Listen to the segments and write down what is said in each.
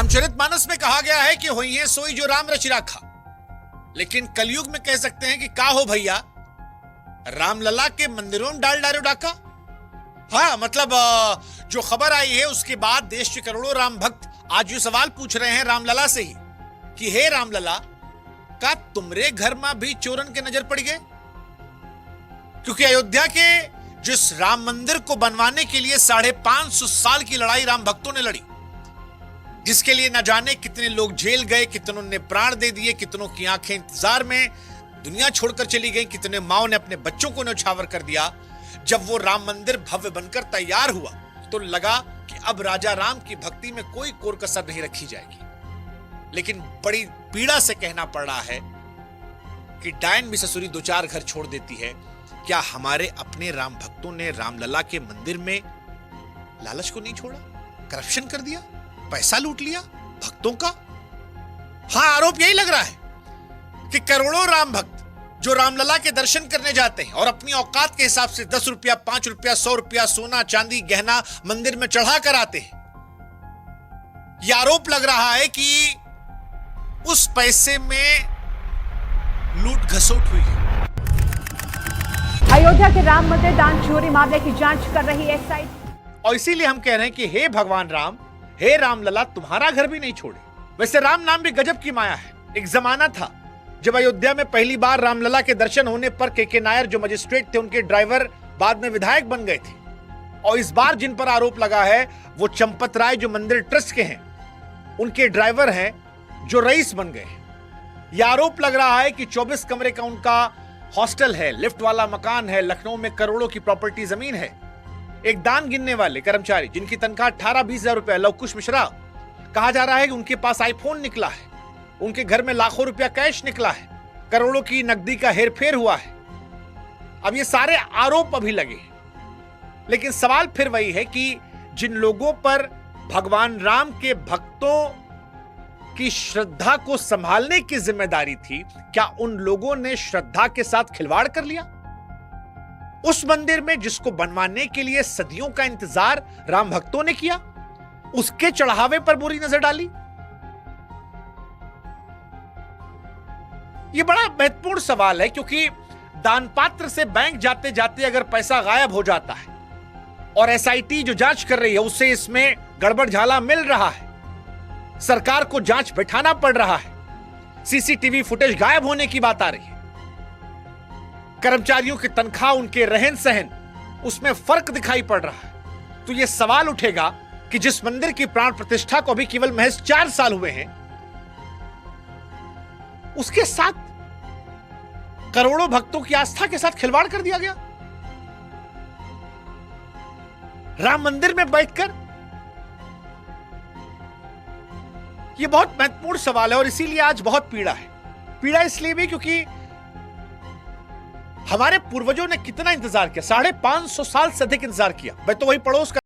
रामचरितमानस में कहा गया है कि होई है सोई जो राम रचि राखा, लेकिन कलयुग में कह सकते हैं कि का हो भैया, रामलला के मंदिरों में डाल डालो डाका। हाँ मतलब जो खबर आई है उसके बाद देश के करोड़ों राम भक्त आज ये सवाल पूछ रहे हैं रामलला से ही कि हे रामलला, का तुमरे घर में भी चोरन के नजर पड़ गए? क्योंकि अयोध्या के जिस राम मंदिर को बनवाने के लिए 550 साल की लड़ाई राम भक्तों ने लड़ी, जिसके लिए न जाने कितने लोग जेल गए, कितनों ने प्राण दे दिए, कितनों की आंखें इंतजार में दुनिया छोड़कर चली गई, कितने माओ ने अपने बच्चों को न्यौछावर कर दिया। जब वो राम मंदिर भव्य बनकर तैयार हुआ तो लगा कि अब राजा राम की भक्ति में कोई कोर कसर नहीं रखी जाएगी। लेकिन बड़ी पीड़ा से कहना पड़ रहा है कि डायन भी ससुरी 2-4 घर छोड़ देती है। क्या हमारे अपने राम भक्तों ने रामलला के मंदिर में लालच को नहीं छोड़ा, करप्शन कर दिया, पैसा लूट लिया भक्तों का? हां, आरोप यही लग रहा है कि करोड़ों राम भक्त जो रामलला के दर्शन करने जाते हैं और अपनी औकात के हिसाब से 10 रुपया, 5 रुपया, 100 रुपया सोना चांदी गहना मंदिर में चढ़ा कर आते हैं, यह आरोप लग रहा है कि उस पैसे में लूट घसोट हुई है। अयोध्या के राम मंदिर दान चोरी मामले की जांच कर रही एसआईटी, और इसीलिए हम कह रहे हैं कि हे भगवान राम, हे रामलला, तुम्हारा घर भी नहीं छोड़े। वैसे राम नाम भी गजब की माया है। एक जमाना था जब अयोध्या में पहली बार रामलला के दर्शन होने पर के नायर जो मजिस्ट्रेट थे, उनके ड्राइवर बाद में विधायक बन गए थे। और इस बार जिन पर आरोप लगा है वो चंपत राय जो मंदिर ट्रस्ट के हैं, उनके ड्राइवर हैं जो रईस बन गए हैं। यह आरोप लग रहा है कि 24 कमरे का उनका हॉस्टल है, लिफ्ट वाला मकान है, लखनऊ में करोड़ों की प्रॉपर्टी जमीन है। एक दान गिनने वाले कर्मचारी जिनकी तनख्वाह 18-20 हजार रुपया, लवकुश मिश्रा, कहा जा रहा है कि उनके पास आईफोन निकला है, उनके घर में लाखों रुपया कैश निकला है, करोड़ों की नकदी का हेरफेर हुआ है। अब ये सारे आरोप अभी लगे हैं, लेकिन सवाल फिर वही है कि जिन लोगों पर भगवान राम के भक्तों की श्रद्धा को संभालने की जिम्मेदारी थी, क्या उन लोगों ने श्रद्धा के साथ खिलवाड़ कर लिया? उस मंदिर में जिसको बनवाने के लिए सदियों का इंतजार राम भक्तों ने किया, उसके चढ़ावे पर बुरी नजर डाली। यह बड़ा महत्वपूर्ण सवाल है, क्योंकि दान पात्र से बैंक जाते जाते अगर पैसा गायब हो जाता है और एसआईटी जो जांच कर रही है उससे इसमें गड़बड़ झाला मिल रहा है, सरकार को जांच बैठाना पड़ रहा है, सीसीटीवी फुटेज गायब होने की बात आ रही है, कर्मचारियों की तनख्वाह, उनके रहन सहन, उसमें फर्क दिखाई पड़ रहा है, तो यह सवाल उठेगा कि जिस मंदिर की प्राण प्रतिष्ठा को अभी केवल महज 4 साल हुए हैं, उसके साथ करोड़ों भक्तों की आस्था के साथ खिलवाड़ कर दिया गया। राम मंदिर में बैठकर यह बहुत महत्वपूर्ण सवाल है और इसीलिए आज बहुत पीड़ा है। पीड़ा इसलिए भी क्योंकि हमारे पूर्वजों ने कितना इंतजार किया, 550 साल से अधिक इंतजार किया। मैं तो वही पड़ोस का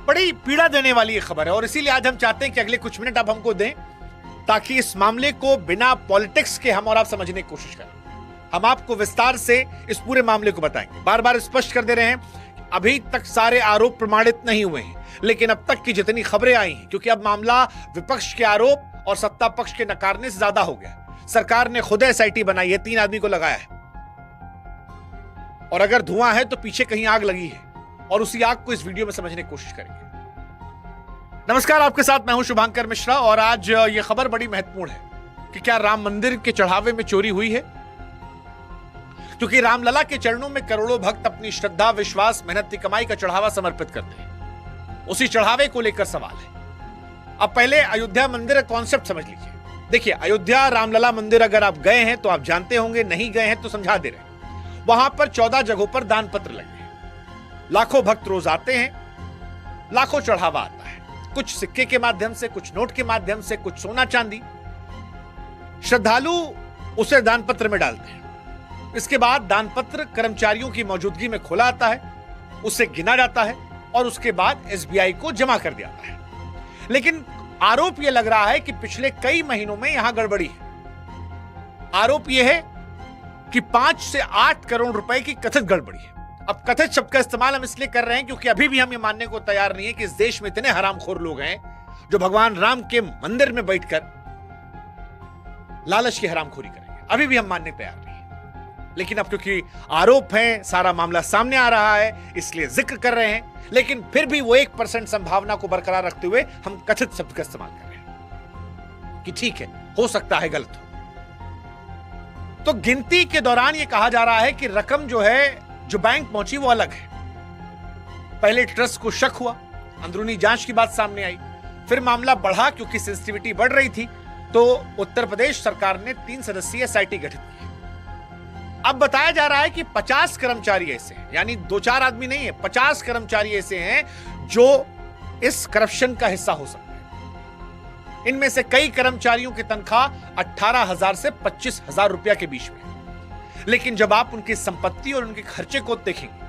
बड़ी पीड़ा देने वाली ये खबर है और इसीलिए आज हम चाहते हैं कि अगले कुछ मिनट आप हमको दें ताकि इस मामले को बिना पॉलिटिक्स के हम और आप समझने की कोशिश करें। हम आपको विस्तार से इस पूरे मामले को बताएंगे। बार बार स्पष्ट कर दे रहे हैं, अभी तक सारे आरोप प्रमाणित नहीं हुए हैं, लेकिन अब तक की जितनी खबरें आई हैं, क्योंकि अब मामला विपक्ष के आरोप और सत्ता पक्ष के नकारने से ज्यादा हो गया। सरकार ने खुद एसआईटी बनाई है, 3 आदमी को लगाया है, और अगर धुआं है तो पीछे कहीं आग लगी है, और उसी आग को इस वीडियो में समझने की कोशिश करेंगे। नमस्कार, आपके साथ मैं हूं शुभांकर मिश्रा और आज यह खबर बड़ी महत्वपूर्ण है कि क्या राम मंदिर के चढ़ावे में चोरी हुई है? क्योंकि रामलला के चरणों में करोड़ों भक्त अपनी श्रद्धा, विश्वास, मेहनत की कमाई का चढ़ावा समर्पित करते हैं। उसी चढ़ावे को लेकर सवाल है। अब पहले अयोध्या मंदिर का कॉन्सेप्ट समझ लीजिए। देखिए, अयोध्या रामलला मंदिर अगर आप गए हैं तो आप जानते होंगे, नहीं गए हैं तो समझा दे रहे। वहां पर 14 जगहों पर दान पत्र लगे हैं। लाखों भक्त रोज आते हैं, लाखों चढ़ावा आता है, कुछ सिक्के के माध्यम से, कुछ नोट के माध्यम से, कुछ सोना चांदी। श्रद्धालु उसे दान पत्र में डालते हैं। इसके बाद दान पत्र कर्मचारियों की मौजूदगी में खोला आता है, उसे गिना जाता है और उसके बाद एसबीआई को जमा कर दिया जाता है। लेकिन आरोप यह लग रहा है कि पिछले कई महीनों में यहां गड़बड़ी है। आरोप यह है कि 5 से 8 करोड़ रुपए की कथित गड़बड़ी है। अब कथित शब्द का इस्तेमाल हम इसलिए कर रहे हैं क्योंकि अभी भी हम ये मानने को तैयार नहीं है कि इस देश में इतने हरामखोर लोग हैं जो भगवान राम के मंदिर में बैठकर लालच की हरामखोरी करेंगे। अभी भी हम मानने तैयार नहीं है। लेकिन अब क्योंकि आरोप है, सारा मामला सामने आ रहा है, इसलिए जिक्र कर रहे हैं। लेकिन फिर भी वो 1% संभावना को बरकरार रखते हुए हम कथित शब्द का इस्तेमाल कर रहे हैं कि ठीक है, हो सकता है गलत हो। तो गिनती के दौरान यह कहा जा रहा है कि रकम जो है, जो बैंक पहुंची, वो अलग है। पहले ट्रस्ट को शक हुआ, अंदरूनी जांच की बात सामने आई, फिर मामला बढ़ा क्योंकि सेंसिटिविटी बढ़ रही थी, तो उत्तर प्रदेश सरकार ने 3 सदस्यीय एसआईटी गठित की। अब बताया जा रहा है कि 50 कर्मचारी ऐसे हैं, यानी 2-4 आदमी नहीं है, 50 कर्मचारी ऐसे हैं जो इस करप्शन का हिस्सा हो सकते हैं। इनमें से कई कर्मचारियों की तनख्वाह 18,000 से 25,000 रुपया के बीच में। लेकिन जब आप उनकी संपत्ति और उनके खर्चे को देखेंगे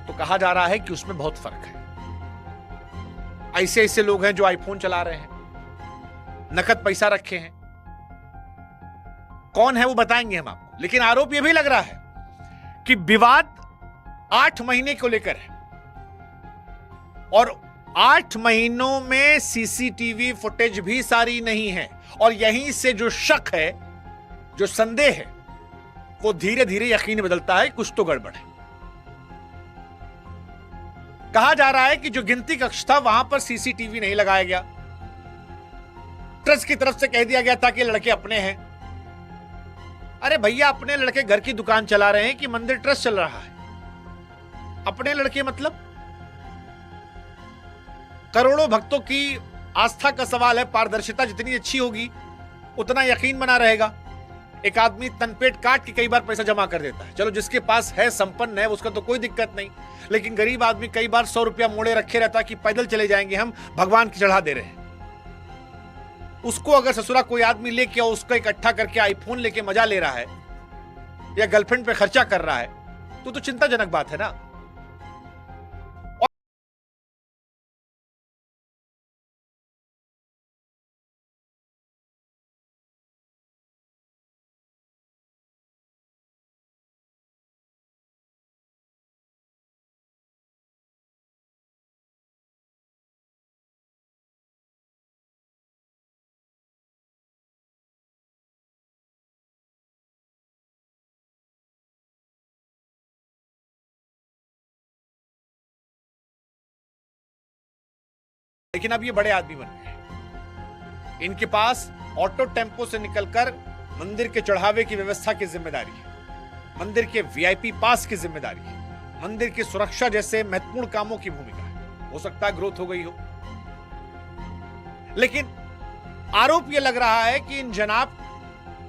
तो कहा जा रहा है कि उसमें बहुत फर्क है। ऐसे ऐसे लोग हैं जो आईफोन चला रहे हैं, नकद पैसा रखे हैं। कौन है वो बताएंगे हम आपको। लेकिन आरोप यह भी लग रहा है कि विवाद 8 महीने को लेकर है और 8 महीनों में सीसीटीवी फुटेज भी सारी नहीं है। और यहीं से जो शक है, जो संदेह है, वो धीरे धीरे यकीन बदलता है कुछ तो गड़बड़ है। कहा जा रहा है कि जो गिनती कक्ष था वहां पर सीसीटीवी नहीं लगाया गया। ट्रस्ट की तरफ से कह दिया गया था कि लड़के अपने हैं। अरे भैया, अपने लड़के घर की दुकान चला रहे हैं कि मंदिर ट्रस्ट चल रहा है? अपने लड़के मतलब करोड़ों भक्तों की आस्था का सवाल है। पारदर्शिता जितनी अच्छी होगी उतना यकीन बना रहेगा। एक आदमी तनपेट काट के कई बार पैसा जमा कर देता है। चलो, जिसके पास है, संपन्न है, उसका तो कोई दिक्कत नहीं। लेकिन गरीब आदमी कई बार 100 रुपया मोड़े रखे रहता कि पैदल चले जाएंगे, हम भगवान की चढ़ा दे रहे हैं। उसको अगर ससुरा कोई आदमी लेके और उसको इकट्ठा करके आईफोन लेके मजा ले रहा है या गर्लफ्रेंड पे खर्चा कर रहा है तो चिंताजनक बात है ना। लेकिन अब ये बड़े आदमी बन गए। इनके पास ऑटो टेम्पो से निकलकर मंदिर के चढ़ावे की व्यवस्था की जिम्मेदारी है, मंदिर के वीआईपी पास की जिम्मेदारी है, मंदिर की सुरक्षा जैसे महत्वपूर्ण कामों की भूमिका है। हो सकता है ग्रोथ हो गई हो। लेकिन आरोप यह लग रहा है कि इन जनाब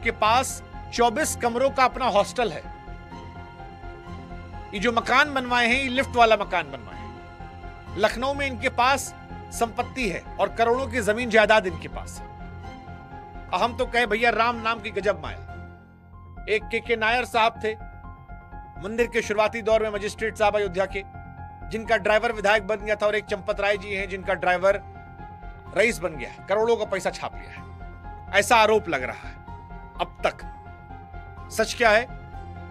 के पास 24 कमरों का अपना हॉस्टल है। ये जो मकान बनवाए हैं, ये लिफ्ट वाला मकान बनवाए हैं। लखनऊ में इनके पास संपत्ति है और करोड़ों की जमीन जायदाद इनके पास है। हम तो कहे भैया, राम नाम की गजब माया। एक के नायर साहब थे मंदिर के शुरुआती दौर में, मजिस्ट्रेट साहब अयोध्या के, जिनका ड्राइवर विधायक बन गया था, और एक चंपत राय जी हैं जिनका ड्राइवर रईस बन गया है, करोड़ों का पैसा छाप लिया है। ऐसा आरोप लग रहा है। अब तक सच क्या है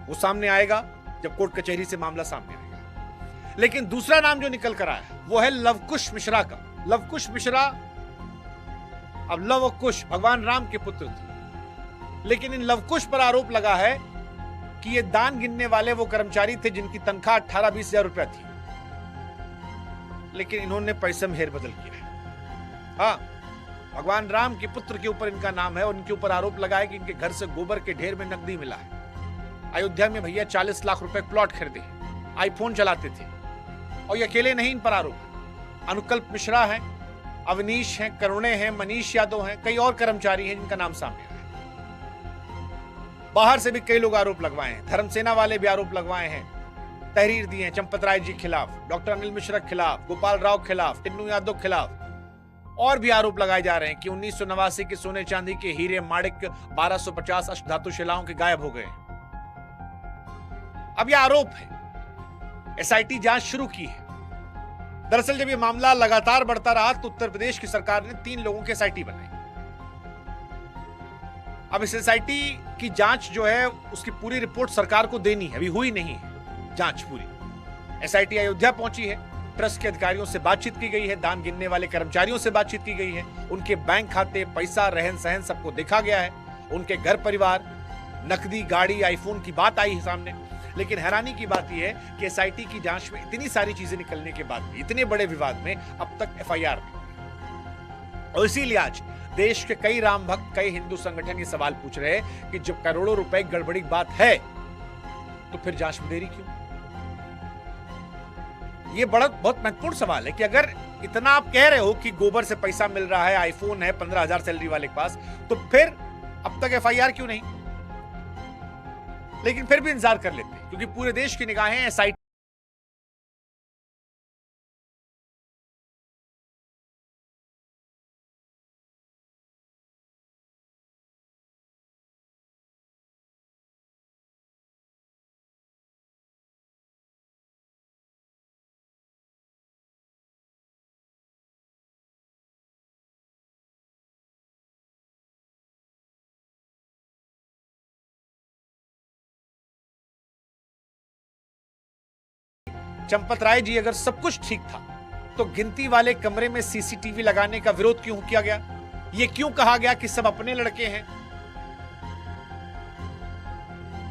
वो सामने आएगा जब कोर्ट कचहरी से मामला सामने आएगा। लेकिन दूसरा नाम जो निकल कर आया वो है लवकुश मिश्रा का। लवकुश मिश्रा, अब लव और कुश भगवान राम के पुत्र थे, लेकिन इन लवकुश पर आरोप लगा है कि ये दान गिनने वाले वो कर्मचारी थे जिनकी तनख्वाह 18-20 हजार रुपया थी। लेकिन इन्होंने पैसे में हेरबदल किया है। हाँ, भगवान राम के पुत्र के ऊपर इनका नाम है और इनके ऊपर आरोप लगा है कि इनके घर से गोबर के ढेर में नकदी मिला है। अयोध्या में भैया 40 लाख रुपए प्लॉट खरीदे, आईफोन चलाते थे। और ये अकेले नहीं इन पर आरोप। अनुकल्प मिश्रा हैं, अवनीश हैं, करुणे हैं, मनीष यादव हैं, कई और कर्मचारी हैं जिनका नाम सामने आया है। बाहर से भी कई लोग आरोप लगवाए हैं, धर्मसेना वाले भी आरोप लगवाए हैं, तहरीर दी है चंपत राय जी खिलाफ, डॉक्टर अनिल मिश्रा के खिलाफ, गोपाल राव के खिलाफ, टिन्नू यादव के खिलाफ। और भी आरोप लगाए जा रहे हैं कि 1989 के सोने चांदी के हीरे माणिक 1250 अष्टधातु शिलाओं के गायब हो गए। अब यह आरोप है, एसआईटी जांच शुरू की है। दरअसल जब यह मामला लगातार बढ़ता रहा तो उत्तर प्रदेश की सरकार ने 3 लोगों की एसआईटी बनाई। अब इस एसआईटी की जांच जो है उसकी पूरी रिपोर्ट सरकार को देनी है, अभी हुई नहीं है जांच पूरी। एसआईटी अयोध्या पहुंची है, ट्रस्ट के अधिकारियों से बातचीत की गई है, दान गिनने वाले कर्मचारियों से बातचीत की गई है, उनके बैंक खाते, पैसा, रहन सहन सबको देखा गया है, उनके घर परिवार, नकदी, गाड़ी, आईफोन की बात आई है सामने। लेकिन हैरानी की बात यह है कि एसआईटी की जांच में इतनी सारी चीजें निकलने के बाद भी इतने बड़े विवाद में अब तक एफआईआर नहीं। और इसीलिए आज देश के कई राम भक्त, कई हिंदू संगठन ये सवाल पूछ रहे हैं कि जब करोड़ों रुपए की गड़बड़ी बात है तो फिर जांच में देरी क्यों? ये बहुत महत्वपूर्ण सवाल है कि अगर इतना आप कह रहे हो कि गोबर से पैसा मिल रहा है, आईफोन है 15,000 सैलरी वाले के पास, तो फिर अब तक एफआईआर क्यों नहीं? लेकिन फिर भी इंतजार कर लेते हैं क्योंकि पूरे देश की निगाहें एसआईटी चंपत राय जी, अगर सब कुछ ठीक था तो गिनती वाले कमरे में सीसीटीवी लगाने का विरोध क्यों किया गया? ये क्यों कहा गया कि सब अपने लड़के हैं?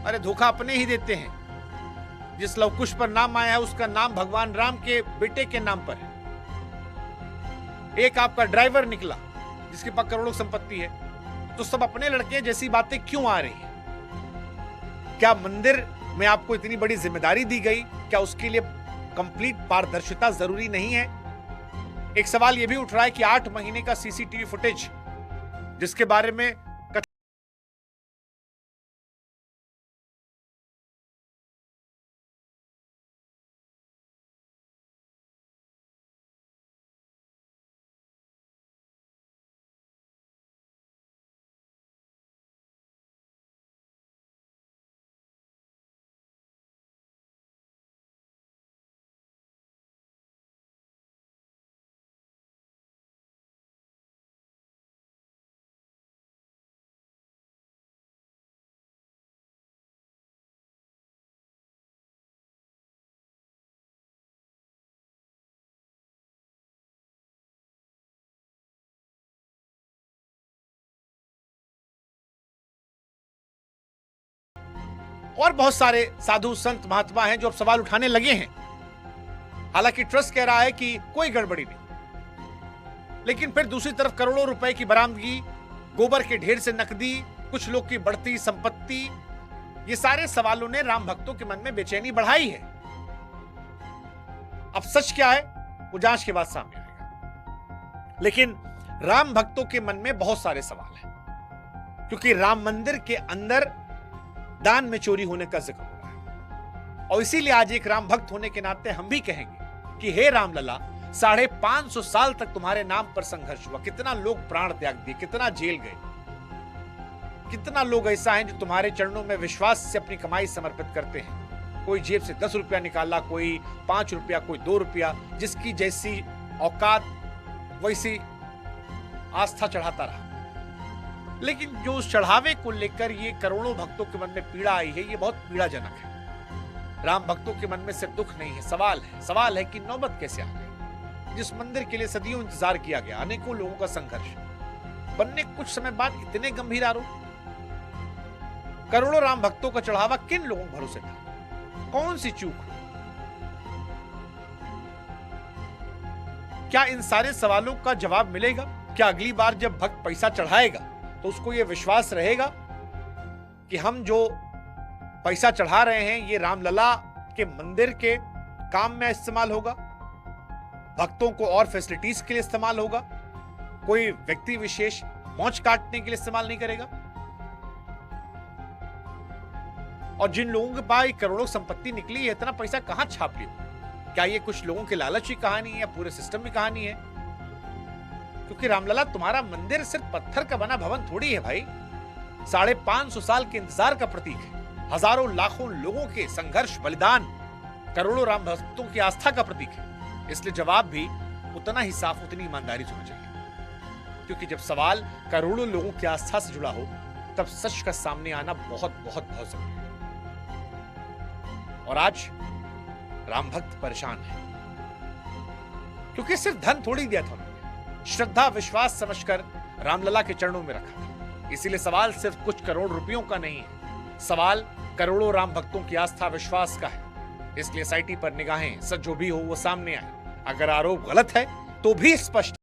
अरे धोखा अपने ही देते हैं। जिस लवकुश पर नाम आया है उसका नाम भगवान राम के बेटे के नाम पर है। एक आपका ड्राइवर निकला जिसके पास करोड़ों संपत्ति है, तो सब अपने लड़के जैसी बातें क्यों आ रही हैं? क्या मंदिर में आपको इतनी बड़ी जिम्मेदारी दी गई, क्या उसके लिए कंप्लीट पारदर्शिता जरूरी नहीं है? एक सवाल यह भी उठ रहा है कि 8 महीने का सीसीटीवी फुटेज जिसके बारे में और बहुत सारे साधु संत महात्मा हैं जो अब सवाल उठाने लगे हैं। हालांकि ट्रस्ट कह रहा है कि कोई गड़बड़ी नहीं, लेकिन फिर दूसरी तरफ करोड़ों रुपए की बरामदगी, गोबर के ढेर से नकदी, कुछ लोग की बढ़ती संपत्ति, ये सारे सवालों ने राम भक्तों के मन में बेचैनी बढ़ाई है। अब सच क्या है वो जांच के बाद सामने आएगा, लेकिन राम भक्तों के मन में बहुत सारे सवाल हैं क्योंकि राम मंदिर के अंदर दान में चोरी होने का जिक्र हो रहा है। और इसीलिए आज एक राम भक्त होने के नाते हम भी कहेंगे कि हे राम लला, 550 साल तक तुम्हारे नाम पर संघर्ष हुआ, कितना लोग प्राण त्याग दिए, कितना जेल गए, कितना लोग ऐसा हैं जो तुम्हारे चरणों में विश्वास से अपनी कमाई समर्पित करते हैं। कोई जेब से 10 रुपया निकाला, कोई 5 रुपया, कोई 2 रुपया, जिसकी जैसी औकात वैसी आस्था चढ़ाता रहा। लेकिन जो उस चढ़ावे को लेकर ये करोड़ों भक्तों के मन में पीड़ा आई है, ये बहुत पीड़ाजनक है। राम भक्तों के मन में सिर्फ दुख नहीं है, सवाल है कि नौबत कैसे आ गई। जिस मंदिर के लिए सदियों इंतजार किया गया, अनेकों लोगों का संघर्ष, बनने कुछ समय बाद इतने गंभीर आरोप। करोड़ों राम भक्तों का चढ़ावा किन लोगों के भरोसे था? कौन सी चूक हुई? क्या इन सारे सवालों का जवाब मिलेगा? क्या अगली बार जब भक्त पैसा चढ़ाएगा तो उसको यह विश्वास रहेगा कि हम जो पैसा चढ़ा रहे हैं ये रामलला के मंदिर के काम में इस्तेमाल होगा, भक्तों को और फैसिलिटीज के लिए इस्तेमाल होगा, कोई व्यक्ति विशेष मौज काटने के लिए इस्तेमाल नहीं करेगा। और जिन लोगों के पास करोड़ों संपत्ति निकली है, इतना पैसा कहां छाप लिया? क्या ये कुछ लोगों के लालच की कहानी है या पूरे सिस्टम की कहानी है? क्योंकि रामलला तुम्हारा मंदिर सिर्फ पत्थर का बना भवन थोड़ी है भाई, 550 साल के इंतजार का प्रतीक है, हजारों लाखों लोगों के संघर्ष बलिदान, करोड़ों राम भक्तों की आस्था का प्रतीक है। इसलिए जवाब भी उतना ही साफ, उतनी ईमानदारी से होना चाहिए। क्योंकि जब सवाल करोड़ों लोगों की आस्था से जुड़ा हो, तब सच का सामने आना बहुत बहुत बहुत जरूरी है। और आज राम भक्त परेशान है, क्योंकि सिर्फ धन थोड़ी दिया था उन्होंने, श्रद्धा विश्वास समझकर रामलला के चरणों में रखा था। इसीलिए सवाल सिर्फ कुछ करोड़ रुपयों का नहीं है, सवाल करोड़ों राम भक्तों की आस्था विश्वास का है। इसलिए एसआईटी पर निगाहें, सच जो भी हो वो सामने आए। अगर आरोप गलत है तो भी स्पष्ट।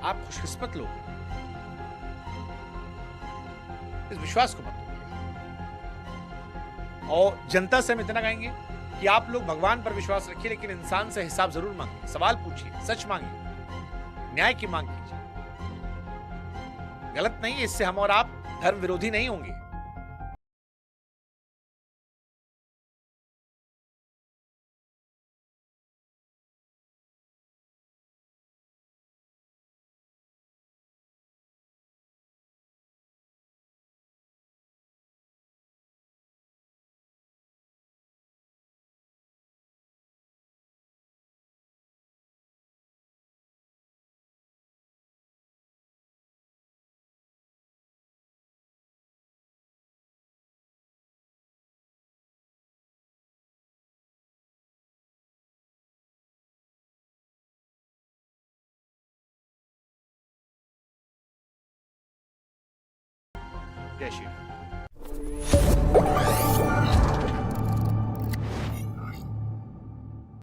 आप खुशकिस्मत लोग, इस विश्वास को मत तोड़िए। और जनता से हम इतना कहेंगे कि आप लोग भगवान पर विश्वास रखिए, लेकिन इंसान से हिसाब जरूर मांगिए, सवाल पूछिए, सच मांगिए, न्याय की मांग कीजिए। गलत नहीं है, इससे हम और आप धर्म विरोधी नहीं होंगे। जय श्री राम।